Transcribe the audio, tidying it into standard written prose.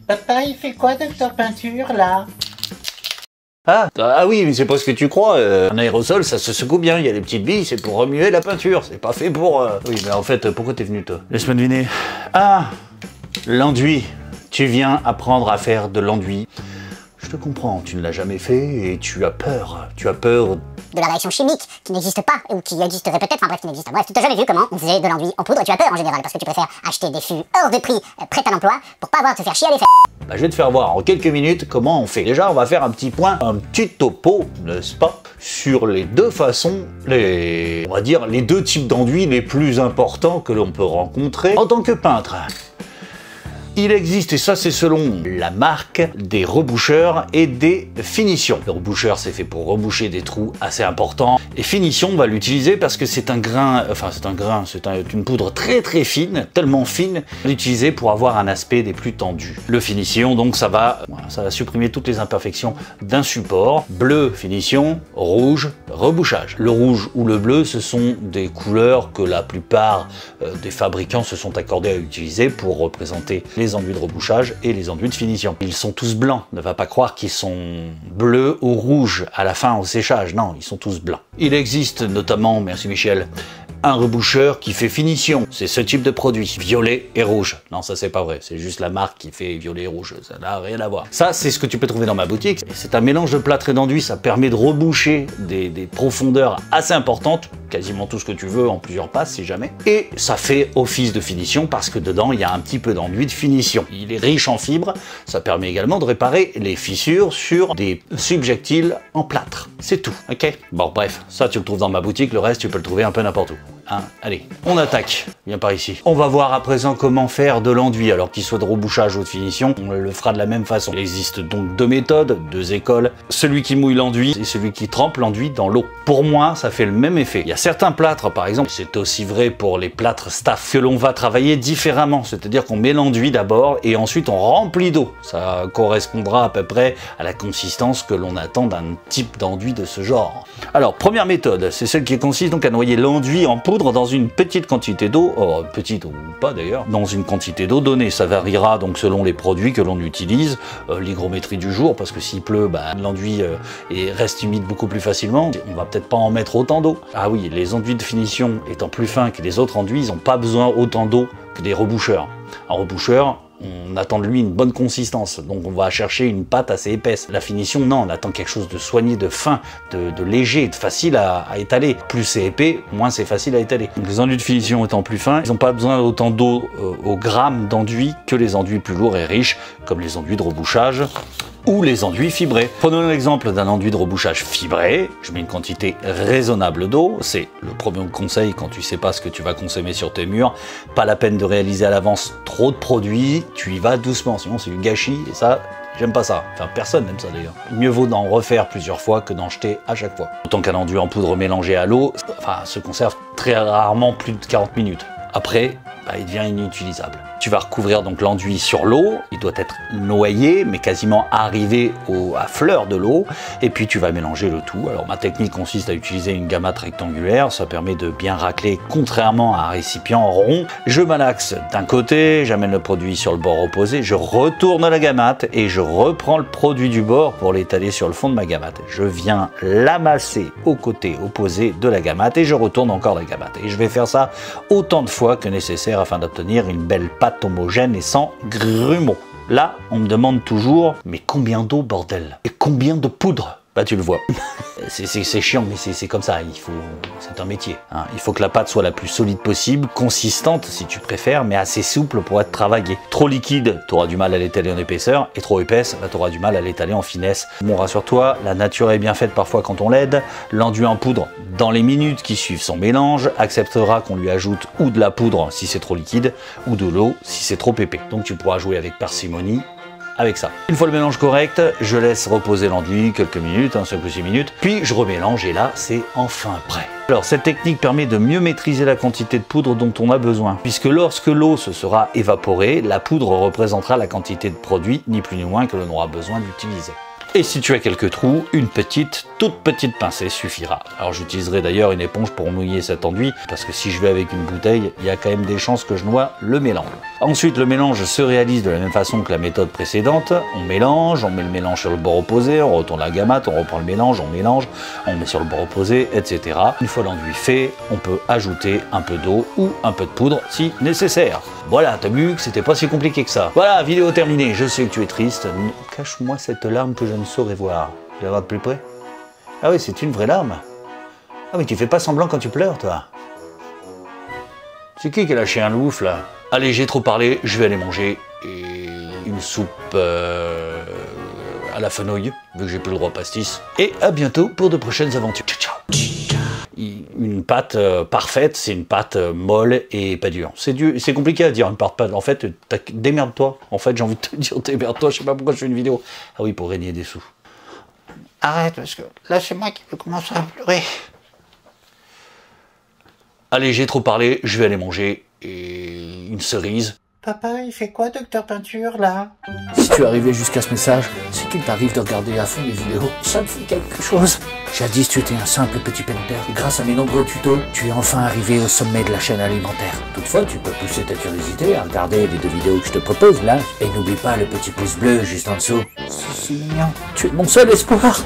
Papa, il fait quoi, docteur Peinture, là? Ah oui, mais c'est pas ce que tu crois. Un aérosol, ça se secoue bien. Il y a des petites billes, c'est pour remuer la peinture. C'est pas fait pour... Oui, mais en fait, pourquoi t'es venu, toi? Laisse-moi deviner. Ah, l'enduit. Tu viens apprendre à faire de l'enduit. Je te comprends, tu ne l'as jamais fait et tu as peur. Tu as peur... de la réaction chimique qui n'existe pas, ou qui existerait peut-être, enfin bref, qui n'existe pas. Bref, tu n'as jamais vu comment on faisait de l'enduit en poudre, et tu as peur en général, parce que tu préfères acheter des fûts hors de prix, prêts à l'emploi, pour pas avoir à te faire chier à les faire. Bah, je vais te faire voir en quelques minutes comment on fait. Déjà, on va faire un petit point, un petit topo, n'est-ce pas, sur les deux façons, on va dire les deux types d'enduits les plus importants que l'on peut rencontrer en tant que peintre. Il existe, et ça c'est selon la marque, des reboucheurs et des finitions. Le reboucheur c'est fait pour reboucher des trous assez importants. Et finition, on va l'utiliser parce que c'est un grain, c'est une poudre très très fine, tellement fine, l'utiliser pour avoir un aspect des plus tendus. Le finition, donc ça va supprimer toutes les imperfections d'un support. Bleu, finition, rouge, rebouchage. Le rouge ou le bleu, ce sont des couleurs que la plupart des fabricants se sont accordés à utiliser pour représenter les enduits de rebouchage et les enduits de finition. Ils sont tous blancs, ne va pas croire qu'ils sont bleus ou rouges à la fin au séchage, non, ils sont tous blancs. Il existe notamment, merci Michel, un reboucheur qui fait finition, c'est ce type de produit, violet et rouge. Non, ça c'est pas vrai, c'est juste la marque qui fait violet et rouge, ça n'a rien à voir. Ça, c'est ce que tu peux trouver dans ma boutique, c'est un mélange de plâtre et d'enduit, ça permet de reboucher des profondeurs assez importantes, quasiment tout ce que tu veux en plusieurs passes si jamais, et ça fait office de finition parce que dedans il y a un petit peu d'enduit de finition. Il est riche en fibres, ça permet également de réparer les fissures sur des subjectiles en plâtre. C'est tout, ok? Bon bref, ça tu le trouves dans ma boutique, le reste tu peux le trouver un peu n'importe où. Hein, allez, on attaque. Viens par ici. On va voir à présent comment faire de l'enduit, alors qu'il soit de rebouchage ou de finition, on le fera de la même façon. Il existe donc deux méthodes, deux écoles. Celui qui mouille l'enduit et celui qui trempe l'enduit dans l'eau. Pour moi, ça fait le même effet. Il y a certains plâtres, par exemple, c'est aussi vrai pour les plâtres staff, que l'on va travailler différemment. C'est-à-dire qu'on met l'enduit d'abord et ensuite on remplit d'eau. Ça correspondra à peu près à la consistance que l'on attend d'un type d'enduit de ce genre. Alors, première méthode, c'est celle qui consiste donc à noyer l'enduit en poudre dans une petite quantité d'eau, petite ou pas d'ailleurs, dans une quantité d'eau donnée. Ça variera donc selon les produits que l'on utilise, l'hygrométrie du jour, parce que s'il pleut, l'enduit reste humide beaucoup plus facilement. On va peut-être pas en mettre autant d'eau. Ah oui, les enduits de finition étant plus fins que les autres enduits, ils n'ont pas besoin autant d'eau que des reboucheurs. Un reboucheur, on attend de lui une bonne consistance, donc on va chercher une pâte assez épaisse. La finition, non, on attend quelque chose de soigné, de fin, de léger, de facile à étaler. Plus c'est épais, moins c'est facile à étaler. Donc les enduits de finition étant plus fins, ils n'ont pas besoin d'autant d'eau au gramme d'enduit que les enduits plus lourds et riches, comme les enduits de rebouchage ou les enduits fibrés. Prenons l'exemple d'un enduit de rebouchage fibré. Je mets une quantité raisonnable d'eau. C'est le premier conseil quand tu sais pas ce que tu vas consommer sur tes murs. Pas la peine de réaliser à l'avance trop de produits. Tu y vas doucement, sinon c'est du gâchis et ça, j'aime pas ça. Enfin, personne n'aime ça d'ailleurs. Mieux vaut d'en refaire plusieurs fois que d'en jeter à chaque fois. Autant qu'un enduit en poudre mélangé à l'eau, se conserve très rarement plus de 40 minutes. Après, il devient inutilisable. Tu vas recouvrir donc l'enduit sur l'eau, il doit être noyé, mais quasiment arrivé à fleur de l'eau, et puis tu vas mélanger le tout. Alors ma technique consiste à utiliser une gamate rectangulaire, ça permet de bien racler, contrairement à un récipient rond. Je malaxe d'un côté, j'amène le produit sur le bord opposé, je retourne la gamate et je reprends le produit du bord pour l'étaler sur le fond de ma gamate. Je viens l'amasser au côté opposé de la gamate et je retourne encore la gamate. Et je vais faire ça autant de fois que nécessaire afin d'obtenir une belle pâte homogène et sans grumeaux. Là, on me demande toujours, mais combien d'eau, bordel? Et combien de poudre? Bah tu le vois. C'est chiant, mais c'est comme ça, c'est un métier. Hein. Il faut que la pâte soit la plus solide possible, consistante si tu préfères, mais assez souple pour être travaillée. Trop liquide, tu auras du mal à l'étaler en épaisseur, et trop épaisse, tu auras du mal à l'étaler en finesse. Bon, rassure-toi, la nature est bien faite parfois quand on l'aide. L'enduit en poudre, dans les minutes qui suivent son mélange, acceptera qu'on lui ajoute ou de la poudre si c'est trop liquide, ou de l'eau si c'est trop épais. Donc tu pourras jouer avec parcimonie avec ça. Une fois le mélange correct, je laisse reposer l'enduit quelques minutes, 5 ou 6 minutes, puis je remélange et là, c'est enfin prêt. Alors cette technique permet de mieux maîtriser la quantité de poudre dont on a besoin, puisque lorsque l'eau se sera évaporée, la poudre représentera la quantité de produit, ni plus ni moins que l'on aura besoin d'utiliser. Et si tu as quelques trous, une toute petite pincée suffira. Alors j'utiliserai d'ailleurs une éponge pour mouiller cet enduit, parce que si je vais avec une bouteille, il y a quand même des chances que je noie le mélange. Ensuite, le mélange se réalise de la même façon que la méthode précédente. On mélange, on met le mélange sur le bord opposé, on retourne la gamate, on reprend le mélange, on mélange, on met sur le bord opposé, etc. Une fois l'enduit fait, on peut ajouter un peu d'eau ou un peu de poudre si nécessaire. Voilà, t'as vu que c'était pas si compliqué que ça. Voilà, vidéo terminée, je sais que tu es triste. Cache-moi cette larme que je ne saurais voir. Tu vas voir de plus près? Ah oui, c'est une vraie larme. Ah mais tu fais pas semblant quand tu pleures, toi. C'est qui a lâché un ouf, là? Allez, j'ai trop parlé, je vais aller manger une soupe à la fenouil, vu que j'ai plus le droit au pastis. Et à bientôt pour de prochaines aventures. Ciao, ciao. Une pâte parfaite, c'est une pâte molle et pas dure. C'est compliqué à dire, une pâte. En fait, démerde-toi. En fait, j'ai envie de te dire démerde-toi, je sais pas pourquoi je fais une vidéo. Ah oui, pour gagner des sous. Arrête, parce que là, c'est moi qui peux commencer à pleurer. Allez, j'ai trop parlé, je vais aller manger une cerise. Papa, il fait quoi, Docteur Peinture, là? Si tu es arrivé jusqu'à ce message, c'est qu'il t'arrive de regarder à fond les vidéos. Ça me fait quelque chose. Jadis, tu étais un simple petit painter. Et grâce à mes nombreux tutos, tu es enfin arrivé au sommet de la chaîne alimentaire. Toutefois, tu peux pousser ta curiosité à regarder les 2 vidéos que je te propose là. Et n'oublie pas le petit pouce bleu juste en dessous. C'est mignon. Tu es mon seul espoir.